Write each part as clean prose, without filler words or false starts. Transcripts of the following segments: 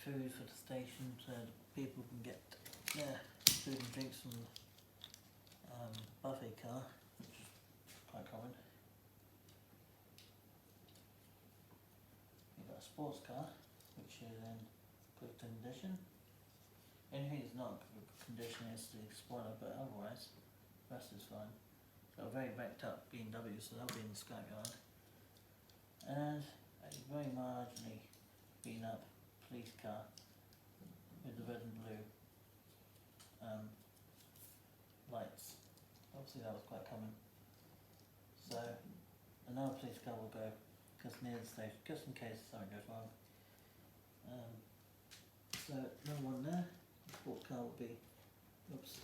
food for the station so that people can get their food and drinks from the buffet car, which is quite common. You've got a sports car, which is in good condition. Anything that's not good condition is the spoiler, but otherwise, the rest is fine. Got a very wrecked up BMW, so that'll be in the scrapyard. And a very marginally beaten up police car with the red and blue lights. Obviously that was quite common. So another police car will go just near the station, just in case something goes wrong. So another one there. The sports car will be, oops,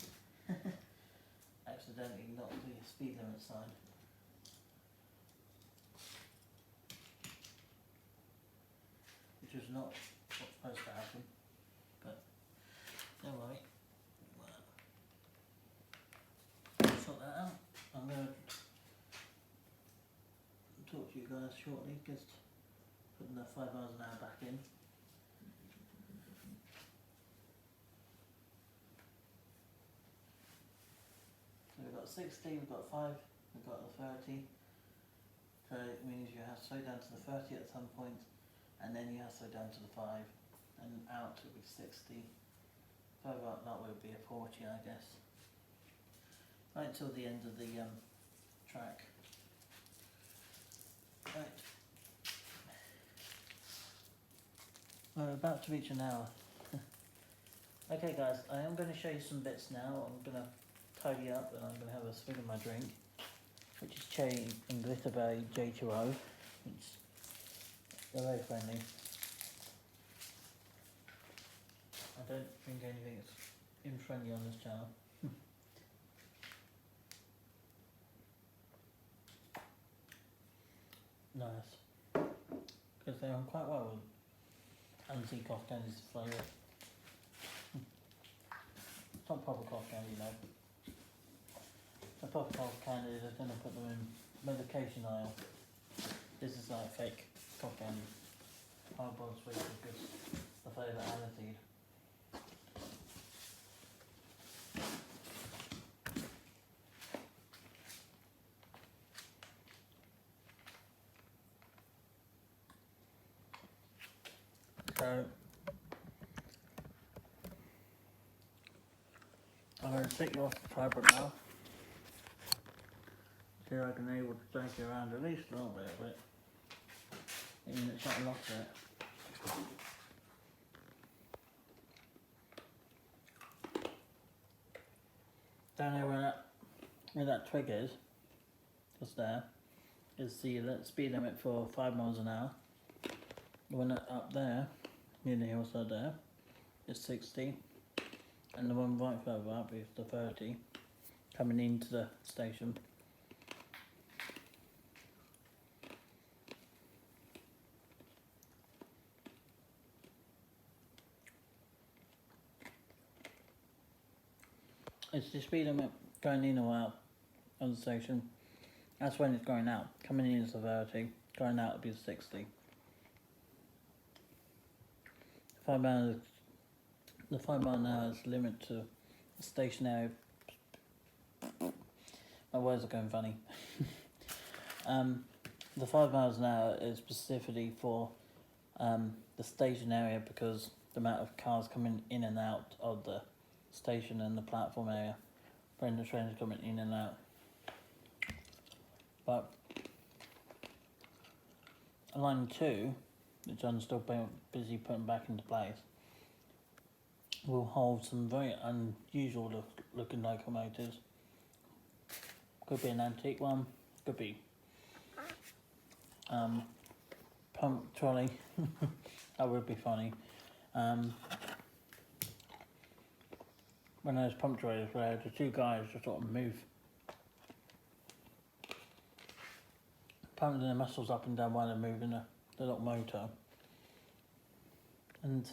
accidentally knocked the speed limit sign. Which was not what's supposed to happen, but don't worry. We'll sort that out. I'm going to talk to you guys shortly, just putting the 5 miles an hour back in. So we've got 60, we've got 5, we've got the 30. So it means you have to slow down to the 30 at some point, and then you have to slow down to the 5, and out it will be 60. Further up that would be a 40, I guess. Right till the end of the track. Right. We're about to reach an hour. Okay guys, I am going to show you some bits now. I'm going to tidy up and I'm going to have a swig of my drink, which is Cherry and Glitterberry J2O. They're very friendly. I don't drink anything that's unfriendly on this channel. Nice. Because they are quite well with anti cough candy's flavour. It's not proper cough candy, you know. The proper cough candy is going to put them in medication aisle. This is like fake cough candy. Hard-boiled sweet because the flavour aniseed. So I'm going to take you off the tripod now. See if I can able to drag you around at least a little bit of it. Even if it's not a lot of it. Down here where that twig is, just there, is the speed limit for 5 miles an hour. The one up there, near the hillside there, is 60. And the one right further up is the 30, coming into the station. It's the speed limit going in or out on the station. That's when it's going out. Coming in is the 30, going out will be the 60. The 5 mile an hour is limit to the station area. My words are going funny. The 5 miles an hour is specifically for the station area because the amount of cars coming in and out of the station and the platform area when the trains are coming in and out. But line 2, which I'm still busy putting back into place, will hold some very unusual looking locomotives. Could be an antique one, could be pump trolley. That would be funny. When those pump trolleys where the two guys just sort of move, pumping their muscles up and down while they're moving the little motor. And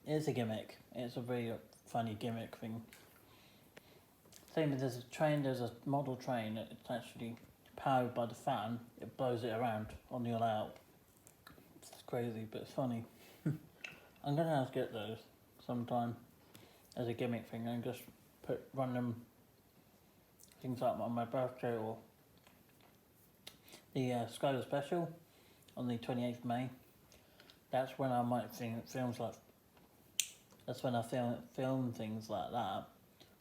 it's a gimmick. It's a very funny gimmick thing. Same as there's a train, there's a model train that it's actually powered by the fan. It blows it around on the way out. It's crazy, but it's funny. I'm gonna have to get those sometime as a gimmick thing and just run them things like on my birthday or the Skyler special on the 28th of May. That's when I might film like. That's when I film things like that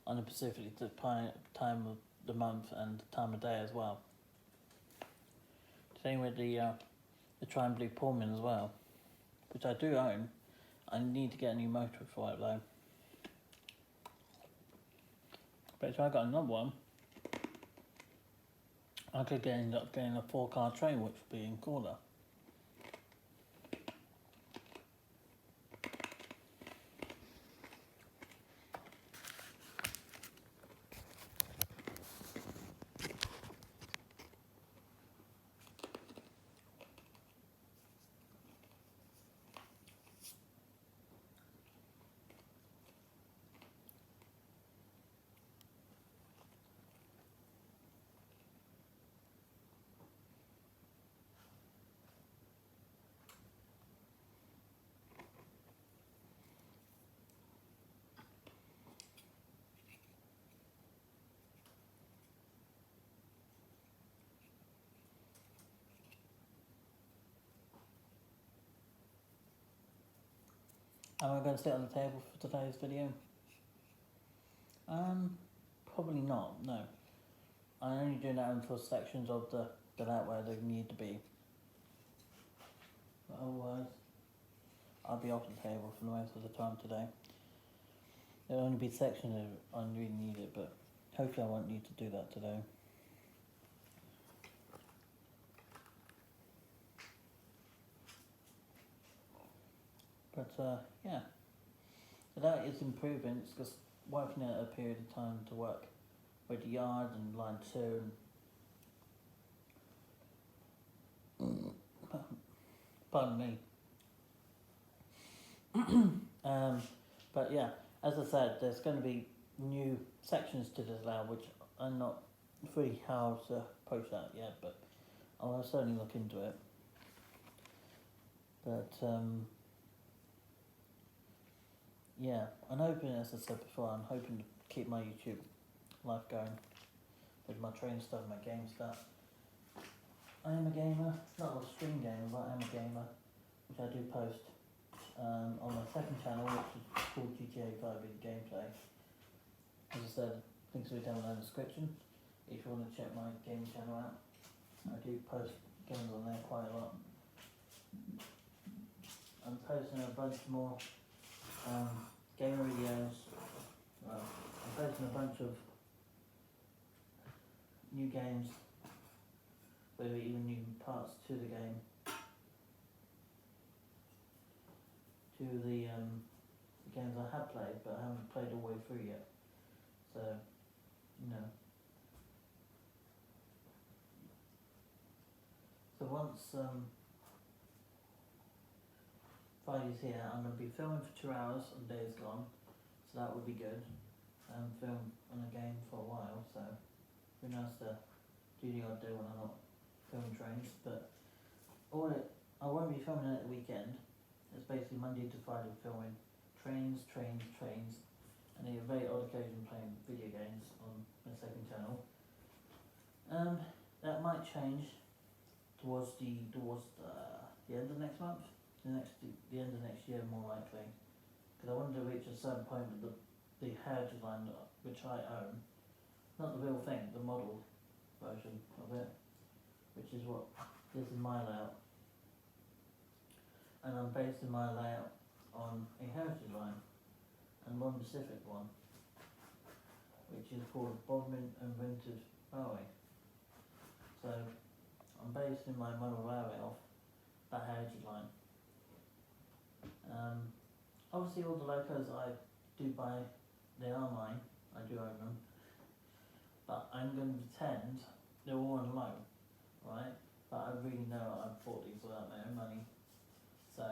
on a specific time of the month and time of day as well. Same with the Triumph Blue Pullman as well, which I do own. I need to get a new motor for it though. But if I got another one, I could end up getting a 4-car train, which would be even cooler. Am I going to sit on the table for today's video? Probably not, no. I'm only doing that for sections of the that where they need to be. But otherwise, I'll be off the table for the most of the time today. There'll only be sections that I really need it, but hopefully I won't need to do that today. But yeah, so that is improvements because working out a period of time to work with the yard and line 2 and pardon me. But yeah, as I said, there's going to be new sections to this now, which I'm not fully how to approach that yet, but I'll certainly look into it. But yeah, I'm hoping, as I said before, I'm hoping to keep my YouTube life going with my training stuff, my game stuff. I am a gamer, not a stream gamer, but I am a gamer, which I do post on my second channel, which is called GTA 5 Gameplay. As I said, links will be down in the description if you want to check my game channel out. I do post games on there quite a lot. I'm posting a bunch more gamer videos. Well, I'm posting a bunch of new games, with even new parts to the game, to the games I have played, but I haven't played all the way through yet. So, you know. So once Friday's here, I'm going to be filming for 2 hours on Days Gone, so that would be good. Film on a game for a while, so it'd be nice to do the odd day when I'm not filming trains, but I won't be filming it at the weekend. It's basically Monday to Friday filming trains, and a very odd occasion playing video games on my second channel. That might change towards the end of next month, the end of next year more likely, because I wanted to reach a certain point with the Heritage Line, which I own, not the real thing, the model version of it, which is what this is my layout, and I'm basing my layout on a Heritage Line and one specific one, which is called Bodmin and Vintage Railway. So I'm basing my model railway off that Heritage Line. Obviously all the locos I do buy, they are mine, I do own them, but I'm going to pretend they're all on loan, right? But I really know I've bought these without my own money, so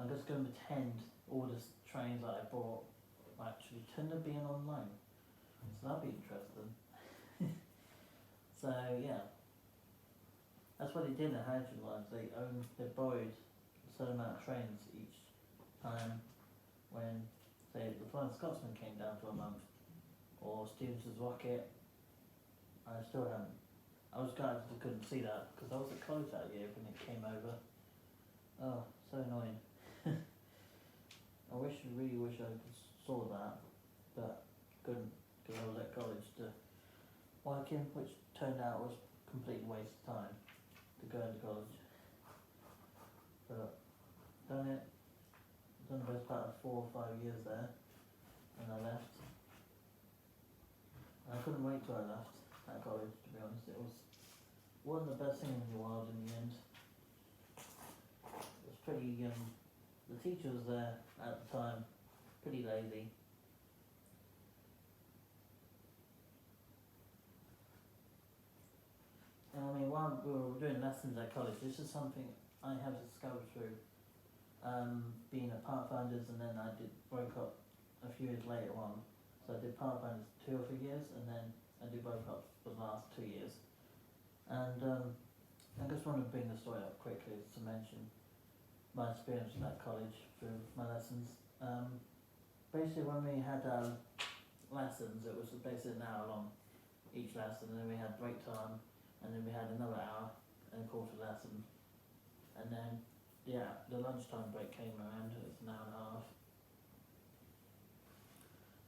I'm just going to pretend all the trains that I bought actually tend to be on loan, so that'll be interesting. So yeah, that's what they did in Hydrogen was they borrowed a certain amount of trains each time when, say, the Flying Scotsman came down for a month, or Stevenson's Rocket. I still haven't. I was glad I couldn't see that because I was at college that year when it came over. Oh, so annoying. Really wish I saw that, but couldn't because I was at college to working, which turned out was a complete waste of time to go into college. But done the best part of 4 or 5 years there, and I left. And I couldn't wait till I left that college, to be honest. It wasn't the best thing in the world in the end. It was pretty, the teacher was there at the time, pretty lazy. And I mean, while we were doing lessons at college, this is something I have discovered through being at Pathfinders, and then I broke up a few years later on. So I did Pathfinders 2 or 3 years, and then I did broke up for the last 2 years. And I just want to bring the story up quickly to mention my experience at college through my lessons. Basically, when we had lessons, it was basically an hour long each lesson, and then we had break time, and then we had another hour and a quarter lesson, and then the lunchtime break came around. It was an hour and a half.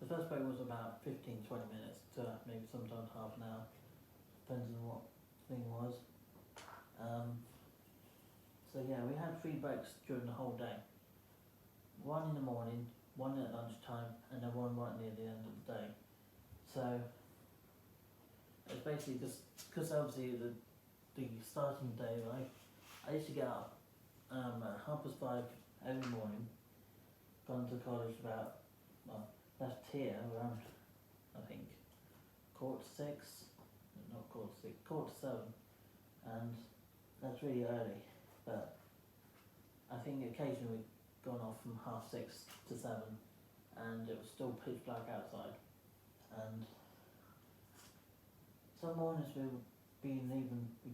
The first break was about 15-20 minutes to maybe sometimes half an hour, depends on what thing was. So yeah, we had 3 breaks during the whole day. 1 in the morning, 1 at lunchtime, and then 1 right near the end of the day. So it's basically just because obviously the starting day, right? I used to get up at 5:30 every morning, gone to college about, left here around, I think, 5:45, not 5:45, 5:45, and that's really early, but I think occasionally we'd gone off from 6:30 to 7, and it was still pitch black outside, and some mornings we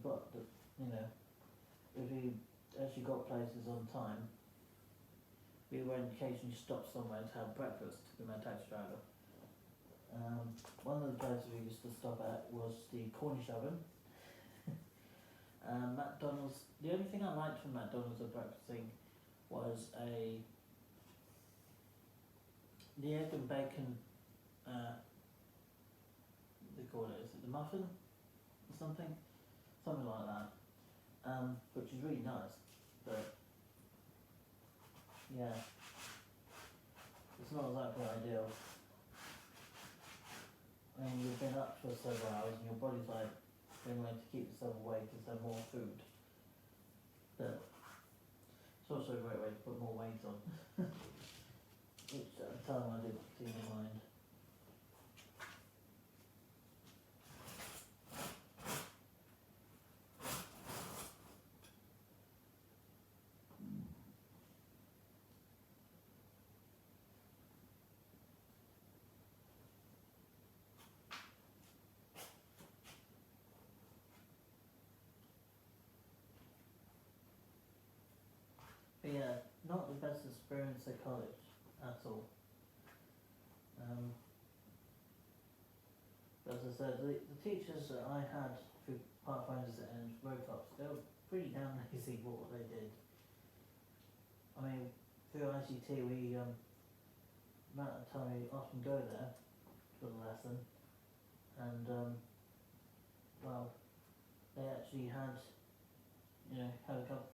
got the, if we actually got places on time, we would occasionally stop somewhere to have breakfast with my taxi driver. One of the places we used to stop at was the Cornish oven. McDonald's, the only thing I liked from McDonald's at breakfasting was the egg and bacon, what do they call it, is it the muffin or something? Something like that, which is really nice, but yeah, it's not exactly ideal. I mean, you've been up for several hours and your body's like being able to keep yourself awake because there's more food, but it's also a great way to put more weight on, which at the time I didn't seem to mind. But yeah, not the best experience at college at all. As I said, the teachers that I had through Pathfinders and Road Ups, they were pretty damn lazy for what they did. I mean, through ICT we, amount of time we often go there for the lesson, and well, they actually had, had a couple